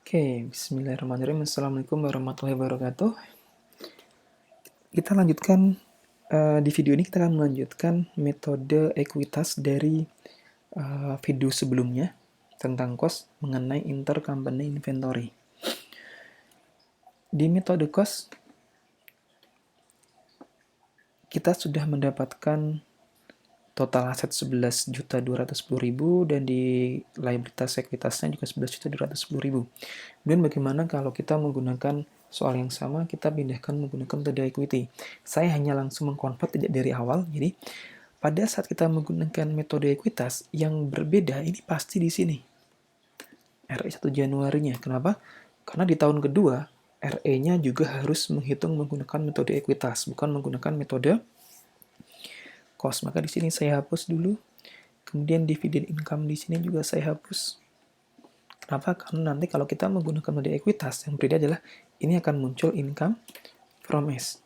Oke, bismillahirrahmanirrahim. Assalamualaikum warahmatullahi wabarakatuh. Kita lanjutkan, di video ini kita akan melanjutkan metode ekuitas dari video sebelumnya tentang cost mengenai intercompany inventory. Di metode cost, kita sudah mendapatkan total aset 11.210.000 dan di liabilitas ekuitasnya juga 11.210.000. Kemudian bagaimana kalau kita menggunakan soal yang sama, kita pindahkan menggunakan metode equity. Saya hanya langsung mengkonvert tidak dari awal, jadi pada saat kita menggunakan metode ekuitas, yang berbeda ini pasti di sini. RE 1 Januarinya. Kenapa? Karena di tahun kedua, RE-nya juga harus menghitung menggunakan metode ekuitas, bukan menggunakan metode cost. Maka di sini saya hapus dulu. Kemudian dividend income di sini juga saya hapus. Kenapa? Karena nanti kalau kita menggunakan metode ekuitas, yang berbeda adalah ini akan muncul income from S.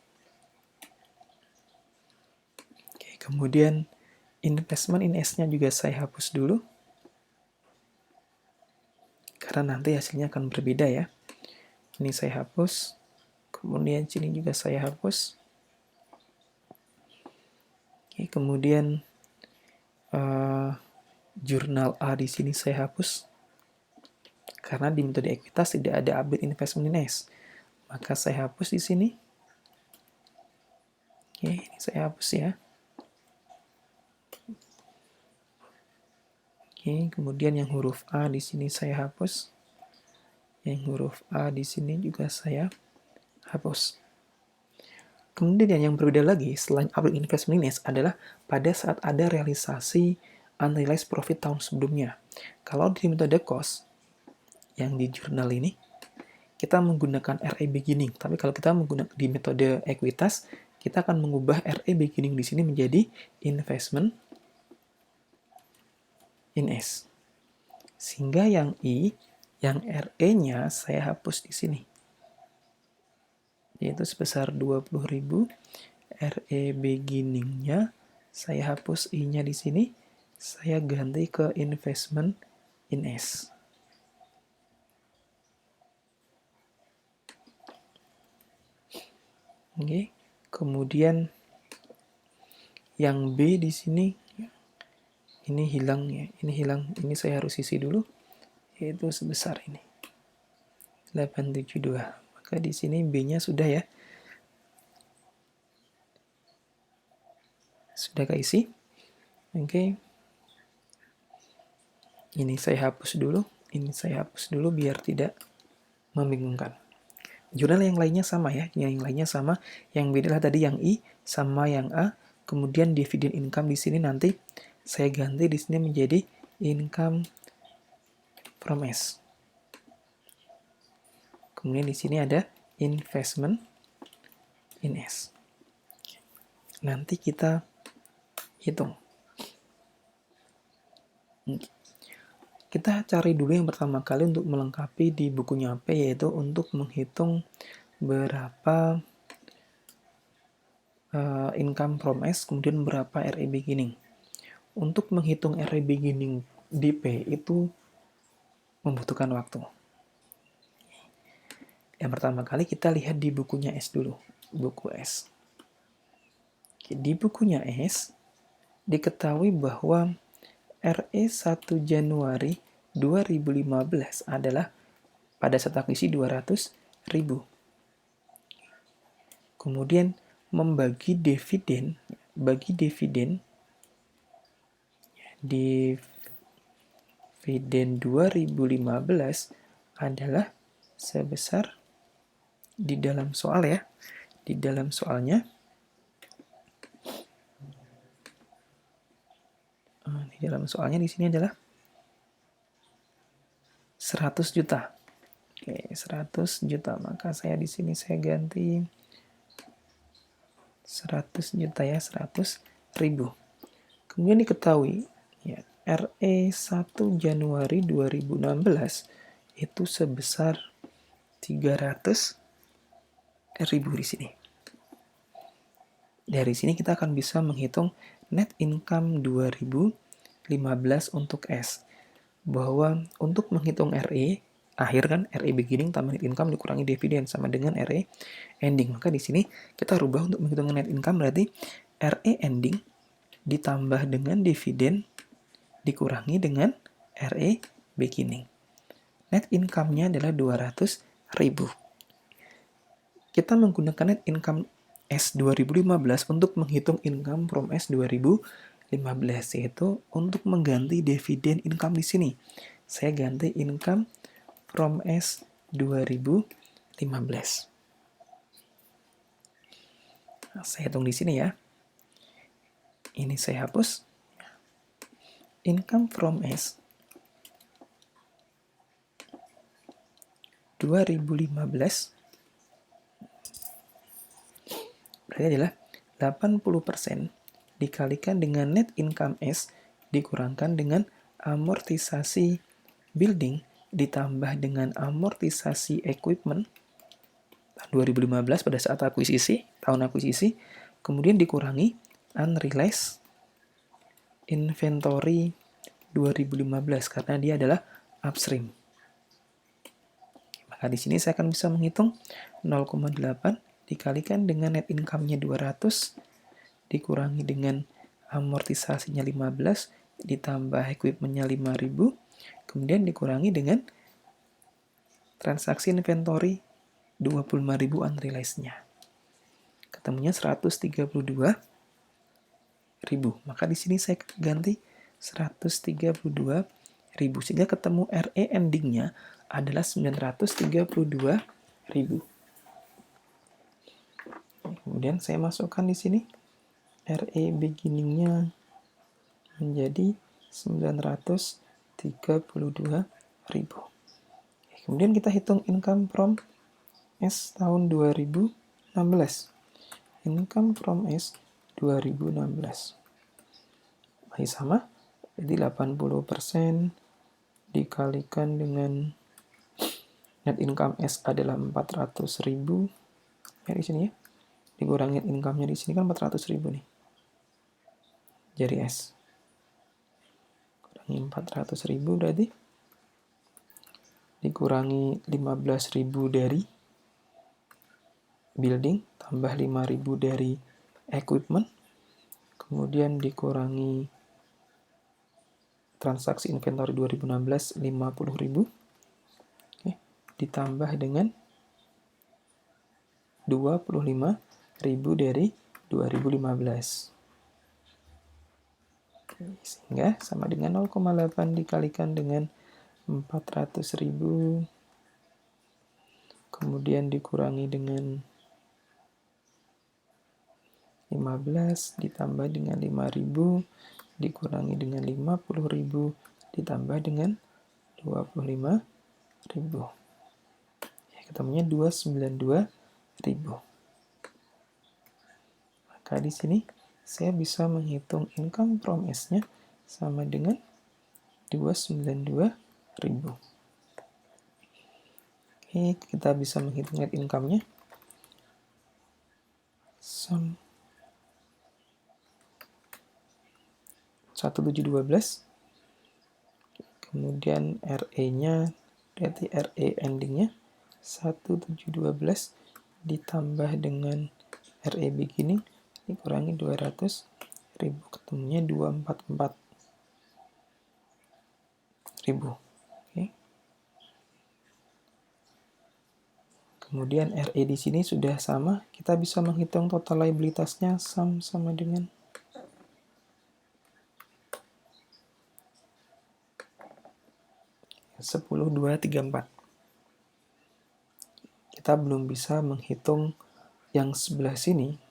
Oke, kemudian investment in S-nya juga saya hapus dulu. Karena nanti hasilnya akan berbeda ya. Ini saya hapus. Kemudian sini juga saya hapus. Oke, kemudian jurnal A di sini saya hapus. Karena di metode ekuitas tidak ada update investment in S. Maka saya hapus di sini. Oke, ini saya hapus ya. Oke, kemudian yang huruf A di sini saya hapus. Yang huruf A di sini juga saya hapus. Kemudian yang berbeda lagi selain update investment in S adalah pada saat ada realisasi unrealized profit tahun sebelumnya. Kalau di metode cost yang di jurnal ini kita menggunakan RE beginning, tapi kalau kita menggunakan di metode ekuitas kita akan mengubah RE beginning di sini menjadi investment in S. Sehingga yang I, yang RE-nya saya hapus di sini. Yaitu sebesar 20.000. RE beginning-nya saya hapus I-nya di sini. Saya ganti ke investment in S. Oke. Kemudian yang B di sini ini hilang ya. Ini hilang. Ini saya harus isi dulu. Yaitu sebesar ini. 872. Maka di sini B-nya sudah ya. Sudah keisi. Oke. Ini saya hapus dulu. Ini saya hapus dulu biar tidak membingungkan. Jurnal yang lainnya sama ya. Yang lainnya sama. Yang beda lah tadi yang I sama yang A. Kemudian dividend income di sini nanti saya ganti di sini menjadi income from S. Kemudian di sini ada investment in S. Nanti kita hitung. Kita cari dulu yang pertama kali untuk melengkapi di bukunya P, yaitu untuk menghitung berapa income from S, kemudian berapa RE beginning. Untuk menghitung RE beginning di P itu membutuhkan waktu. Yang pertama kali kita lihat di bukunya S dulu, buku S. Di bukunya S diketahui bahwa RE 1 Januari 2015 adalah pada saat akuisisi 200.000. Kemudian membagi dividen, bagi dividen 2015 adalah sebesar di dalam soal ya. Di dalam soalnya di sini adalah 100 juta. Oke, 100 juta. Maka saya di sini saya ganti 100 juta ya, 100.000. Kemudian diketahui ya, RE 1 Januari 2016 itu sebesar 300.000 di sini. Dari sini kita akan bisa menghitung net income 2015 untuk S. Bahwa untuk menghitung RE akhir kan, RE beginning tambah net income dikurangi dividen sama dengan RE ending. Maka di sini kita rubah untuk menghitung net income, berarti RE ending ditambah dengan dividen dikurangi dengan RE beginning. Net income-nya adalah 200.000. Kita menggunakan net income S 2015 untuk menghitung income from S 2015, yaitu untuk mengganti dividen income di sini. Saya ganti income from S 2015. Nah, saya hitung di sini ya. Ini saya hapus. Income from S 2015 berarti adalah 80% dikalikan dengan net income S dikurangkan dengan amortisasi building ditambah dengan amortisasi equipment 2015 pada saat akuisisi, tahun akuisisi, kemudian dikurangi unrealized inventory 2015 karena dia adalah upstream. Maka di sini saya akan bisa menghitung 0,8 dikalikan dengan net income-nya 200 dikurangi dengan amortisasinya 15 ditambah equipment-nya 5.000 kemudian dikurangi dengan transaksi inventory 25.000 unrealized-nya. Ketemunya 132.000. Maka di sini saya ganti 132.000 sehingga ketemu RE ending-nya adalah 932.000. Kemudian saya masukkan di sini RE beginning-nya menjadi 932.000. Kemudian kita hitung income from S tahun 2016. Income from S 2016. Masih sama, jadi 80% dikalikan dengan net income S adalah 400.000. Ya di sini ya. Dikurangi net income-nya di sini kan 400.000 nih. Jadi S. Kurangi 400.000 berarti dikurangi 15.000 dari building, tambah 5.000 dari equipment, kemudian dikurangi transaksi inventory 2016 50.000, oke, ditambah dengan 25.000 dari 2015. Sehingga sama dengan 0,8 dikalikan dengan 400.000 kemudian dikurangi dengan 15 ditambah dengan 5.000 dikurangi dengan 50.000 ditambah dengan 25.000. Ya, ketemunya 292.000. Maka di sini saya bisa menghitung income from S-nya sama dengan 292.000. Oke, kita bisa menghitung net income-nya. Sum 1712. Kemudian RE-nya, berarti RE ending-nya 1712 ditambah dengan RE beginning dikurangi 200.000, ketemunya 244.000. Oke. Kemudian RE di sini sudah sama, kita bisa menghitung total liabilitasnya sama dengan 10.234. Kita belum bisa menghitung yang sebelah sini.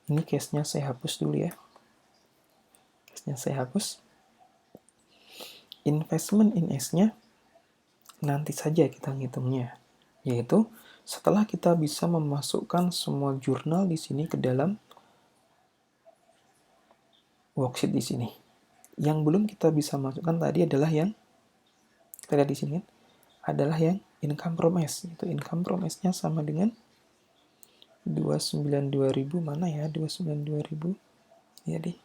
Ini case-nya saya hapus dulu ya. Case-nya saya hapus. Investment in S-nya nanti saja kita ngitungnya. Yaitu setelah kita bisa memasukkan semua jurnal di sini ke dalam worksheet di sini. Yang belum kita bisa masukkan tadi adalah yang kita lihat di sini kan, adalah yang income from S. Itu income from S-nya sama dengan 292.000, mana ya 292.000? Ya deh.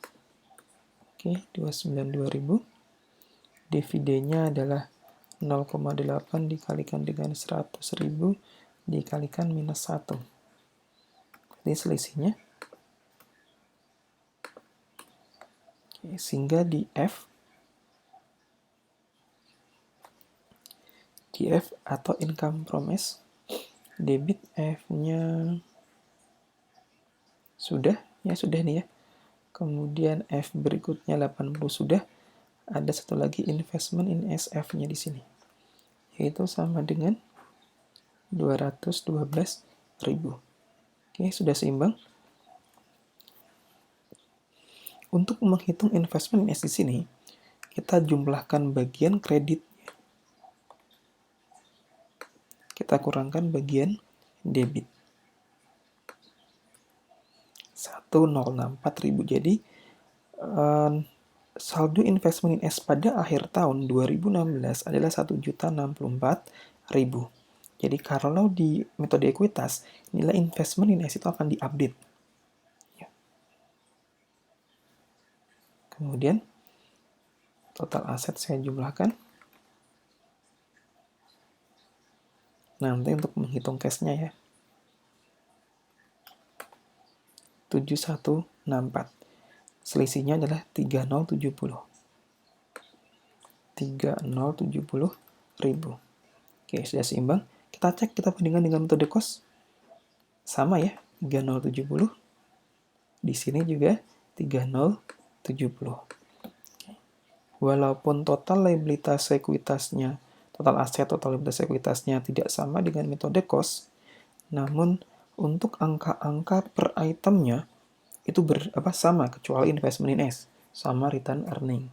Oke, 292.000. Dividennya adalah 0,8 dikalikan dengan 100.000 dikalikan minus 1. Jadi selisihnya. Sehingga di F atau income from S, debit F-nya sudah nih ya. Kemudian F berikutnya 80 sudah. Ada satu lagi investment in SF-nya di sini. Yaitu sama dengan 212.000. Oke, sudah seimbang. Untuk menghitung investment in S di sini, kita jumlahkan bagian kredit. Kita kurangkan bagian debit. 1.064.000. Jadi saldo investment in S pada akhir tahun 2016 adalah 1.064.000. Jadi kalau di metode ekuitas, nilai investment in S itu akan diupdate. Ya. Kemudian total aset saya jumlahkan. Nanti untuk menghitung cash-nya ya. 7164. Selisihnya adalah 3070. 3070.000. Oke, sudah seimbang. Kita cek, kita bandingkan dengan metode cost. Sama ya, 3070. Di sini juga 3070. Walaupun total liabilitas sekuitasnya, total aset, total liabilitas sekuitasnya tidak sama dengan metode cost, namun untuk angka-angka per itemnya itu sama kecuali investment in S sama return earning.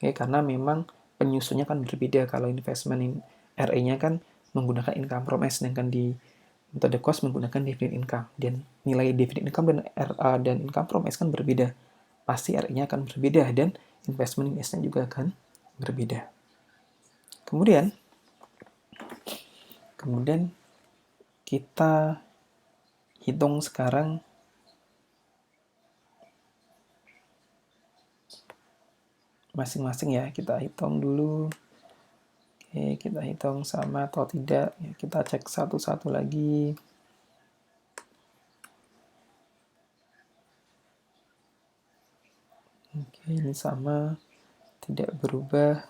Oke, karena memang penyusunnya kan berbeda. Kalau investment in RE-nya kan menggunakan income from S, sedangkan di metode cost menggunakan dividend income. Dan nilai dividend income dan RA dan income from S kan berbeda. Pasti RE-nya akan berbeda dan investment in S-nya juga akan berbeda. Kemudian kita hitung sekarang masing-masing ya. Kita hitung dulu. Oke, kita hitung sama atau tidak. Ya, kita cek satu-satu lagi. Oke, ini sama. Tidak berubah.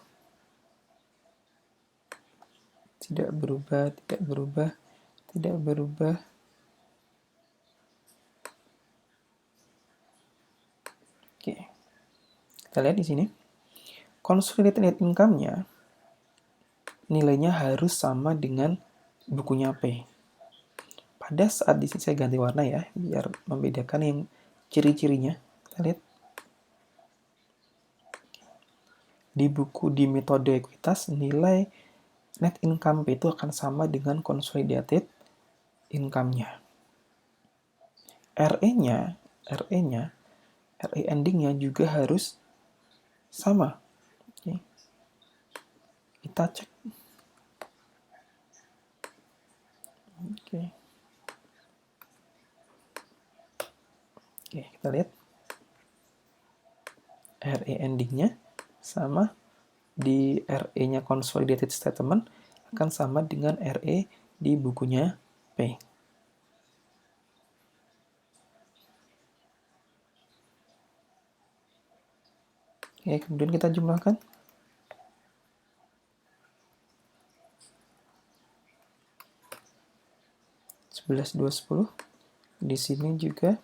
Tidak berubah, tidak berubah, tidak berubah. Oke. Kita lihat di sini. Consolidated net income-nya nilainya harus sama dengan bukunya P. Pada saat di sini saya ganti warna ya, biar membedakan yang ciri-cirinya. Kita lihat. Di buku di metode ekuitas, nilai net income P itu akan sama dengan consolidated income-nya. RE ending-nya juga harus sama. Oke. Kita cek. Oke, kita lihat. RE ending-nya sama. Di RE-nya consolidated statement akan sama dengan RE di bukunya P. Oke, kemudian kita jumlahkan. $11,210. Di sini juga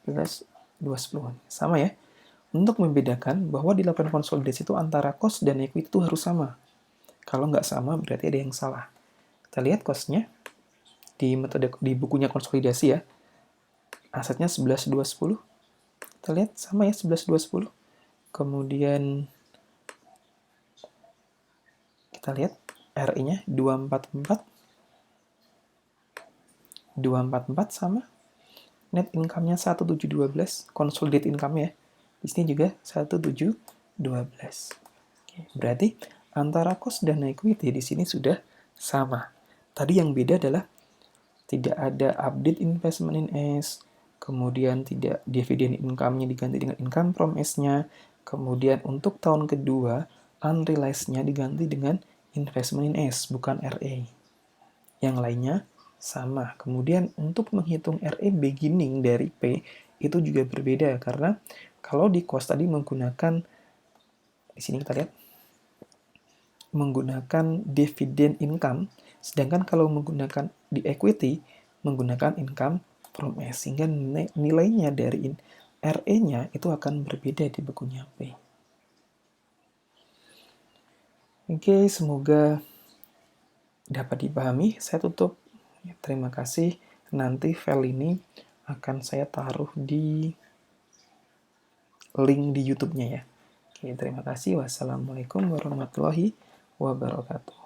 11,210. Sama ya. Untuk membedakan bahwa dilakukan konsolidasi itu antara cost dan equity itu harus sama. Kalau nggak sama berarti ada yang salah. Kita lihat cost-nya di metode di bukunya konsolidasi ya. Asetnya 11,210. Kita lihat sama ya 11,210. Kemudian kita lihat RE-nya 244. 244 sama. Net income-nya 1,712. Consolidated income ya. Di sini juga 1,712. Oke, berarti antara cost dan equity di sini sudah sama. Tadi yang beda adalah tidak ada update investment in S, kemudian tidak dividend income-nya diganti dengan income from S-nya, Kemudian untuk tahun kedua, unrealized-nya diganti dengan investment in S, bukan RE. Yang lainnya sama. Kemudian untuk menghitung RE beginning dari P itu juga berbeda karena kalau di cost tadi menggunakan, di sini kita lihat, menggunakan dividend income, sedangkan kalau menggunakan di equity menggunakan income from S, sehingga nilainya dari RE-nya itu akan berbeda di bukunya P. Oke, semoga dapat dipahami. Saya tutup. Terima kasih. Nanti file ini akan saya taruh di link di YouTube-nya ya. Oke, terima kasih. Wassalamualaikum warahmatullahi wabarakatuh.